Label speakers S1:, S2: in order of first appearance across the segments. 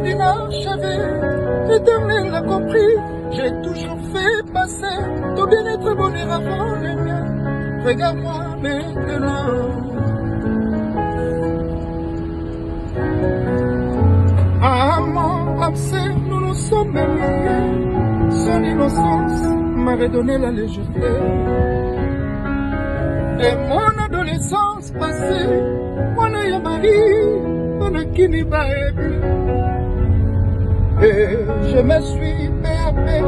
S1: maladie n'a achevé, l'Éternel a compris. J'ai toujours fait passer ton bien-être bonheur avant les miens. Regarde-moi maintenant. À mon abcès, nous nous sommes aimés. Son innocence m'a redonné la légèreté. De mon adolescence passée, mon œil à Marie, mon akini baebi. Et je me suis peu à peu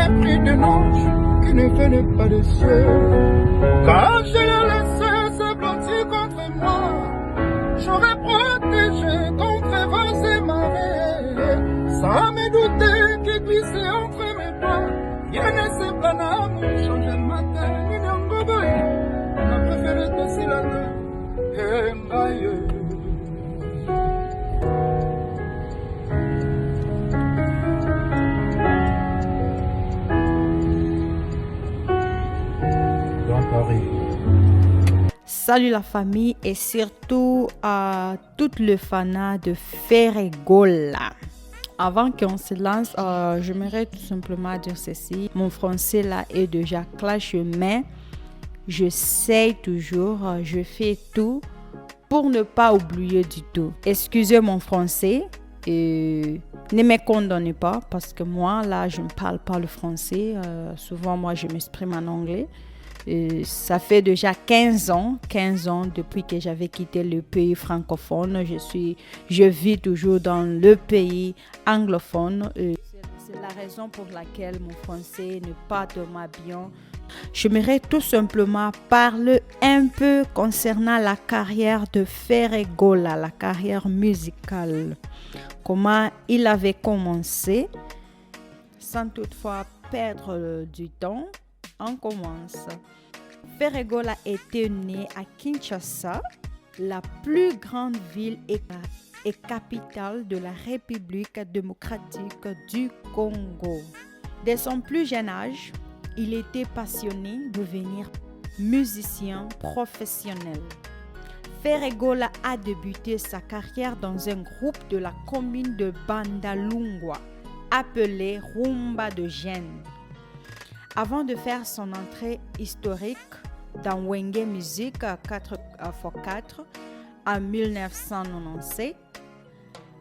S1: épris de ange qui ne venait pas de cieux. Quand je l'ai laissé se blottir contre moi, j'aurais protégé contre vents et marées. Sans me douter qu'il glissait entre mes bras. Il ne s'est pas d'amour, changer le matin, il n'y a pas de ma préférée de Silana.
S2: Salut la famille et surtout à toutes les fans de Ferregola. Avant qu'on se lance, j'aimerais tout simplement dire ceci. Mon français là est déjà clash, mais j'essaie toujours, je fais tout pour ne pas oublier du tout. Excusez mon français et ne me condamnez pas parce que moi là je ne parle pas le français. Souvent moi je m'exprime en anglais. Ça fait déjà 15 ans depuis que j'avais quitté le pays francophone. Je vis toujours dans le pays anglophone. C'est la raison pour laquelle mon français n'est pas tellement bien. J'aimerais tout simplement parler un peu concernant la carrière de Ferregola, la carrière musicale. Comment il avait commencé, sans toutefois perdre du temps. On commence. Ferregola était né à Kinshasa, la plus grande ville et capitale de la République démocratique du Congo. Dès son plus jeune âge, il était passionné de devenir musicien professionnel. Ferregola a débuté sa carrière dans un groupe de la commune de Bandalungwa, appelé Rumba de Gênes. Avant de faire son entrée historique dans Wenge Music 4x4 en 1997,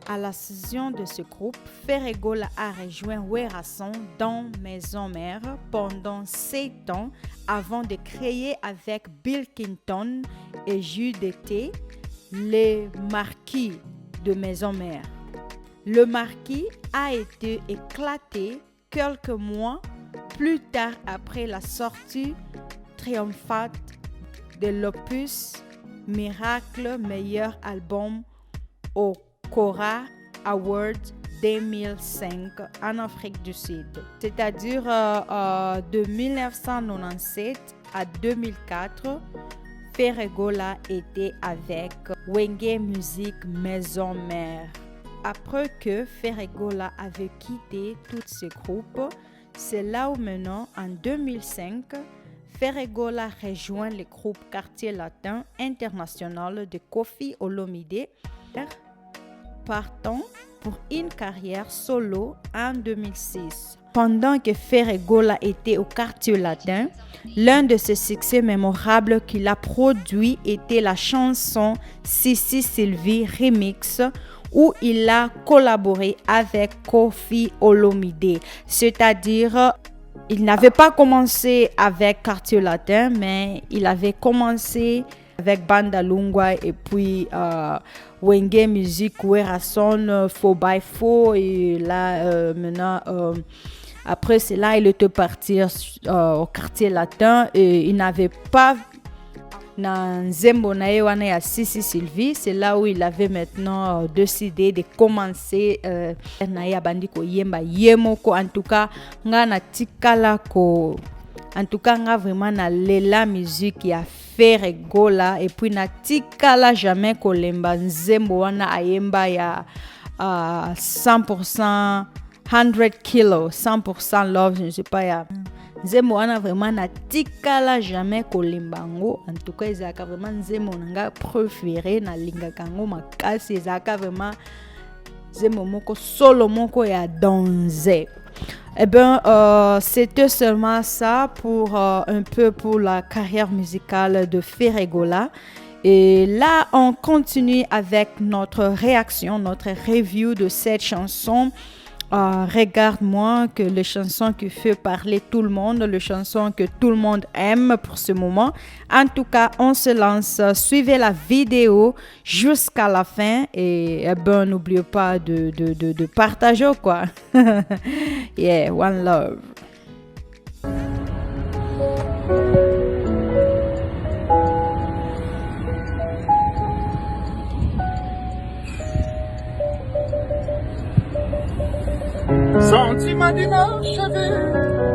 S2: à la session de ce groupe, Ferregola a rejoint Werason dans Maison Mère pendant 7 ans avant de créer avec Bill Clinton et Judeté les Marquis de Maison Mère. Le Marquis a été éclaté quelques mois plus tard après la sortie triomphante de l'opus Miracle meilleur album au Cora Award 2005 en Afrique du Sud. C'est-à-dire de 1997 à 2004, Ferregola était avec Wenge Music Maison Mère. Après que Ferregola avait quitté tous ces groupes, c'est là où maintenant, en 2005, Ferregola rejoint le groupe Quartier Latin International de Koffi Olomide, partant pour une carrière solo en 2006. Pendant que Ferregola était au Quartier Latin, l'un de ses succès mémorables qu'il a produit était la chanson Sissi Sylvie Remix, où il a collaboré avec Koffi Olomide. C'est-à-dire, il n'avait pas commencé avec Quartier Latin, mais il avait commencé avec Bandalungwa et puis Wenge Music, Werason, Faux by Faux. Et là, maintenant, après cela, il était parti au Quartier Latin et il n'avait pas dans Nzembo na ye wana ya Sissi Sylvie. C'est là où il avait maintenant décidé de commencer na ye abandi ko yemba yemoko. En tout cas nga na tikala ko, en tout cas nga vraiment na lela musique ya Ferregola et puis na tikala jamais ko lemba Nzembo wana ayemba ya 100% 100 kilos 100% love, je ne sais pas ya Nzembo wana vraiment na tikala jamais kolembango. En tout cas ezaka vraiment Nzembo nanga préféré na linga kango makasi, ezaka vraiment zemomoko solo moko ya danser. Eh bien, c'était seulement ça pour un peu pour la carrière musicale de Ferregola. Et là, on continue avec notre réaction, notre review de cette chanson. Regarde-moi, que les chansons qui fait parler tout le monde, les chansons que tout le monde aime pour ce moment. En tout cas, on se lance. Suivez la vidéo jusqu'à la fin et n'oubliez pas de partager quoi. Yeah, one love.
S1: Sentiment d'inachevé,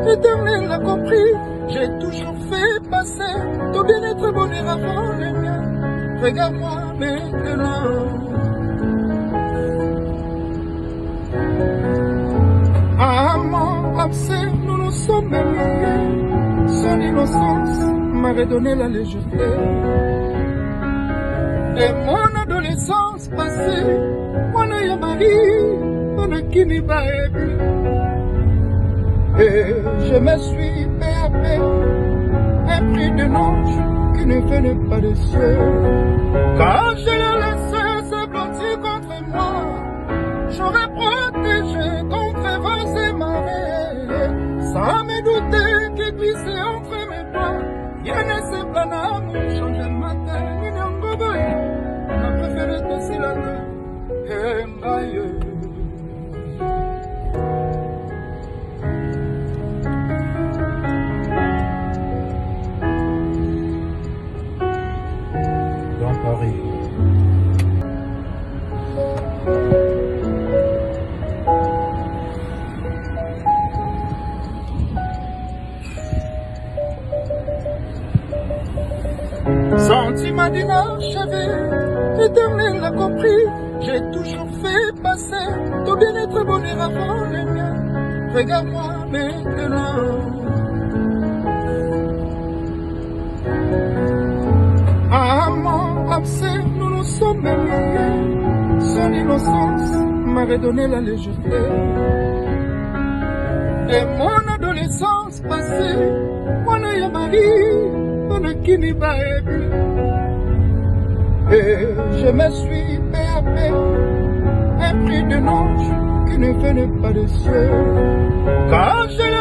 S1: l'éternel l'a compris. J'ai toujours fait passer ton bien-être bonheur avant les miens. Regarde-moi maintenant. Amant, absent, nous nous sommes aimés. Son innocence m'avait donné la légèreté. Et mon adolescence passée, mon œil mari. Qui n'y va plus. Et je me suis peu à peu épris d'un ange qui ne venait pas de ciel. Quand je l'ai laissé se blottir contre moi, j'aurais protégé contre vents et marées, sans me douter qu'il glissait entre mes doigts. Il ne s'est pas d'amour, changer le matin, ni d'un gogoy. On a préféré passer la nuit et ailleurs. Sentiment d'inachevé, l'éternel l'a compris. J'ai toujours fait passer ton bien-être bonheur avant les miens. Regarde-moi maintenant. Amant, absent, nous nous sommes aimés. Son innocence m'avait donné la légèreté. Et mon adolescence passée, mon œil mari. Qui n'y va plus. Et je me suis peu à peu épris d'un ange qui ne venait pas de ciel. Quand je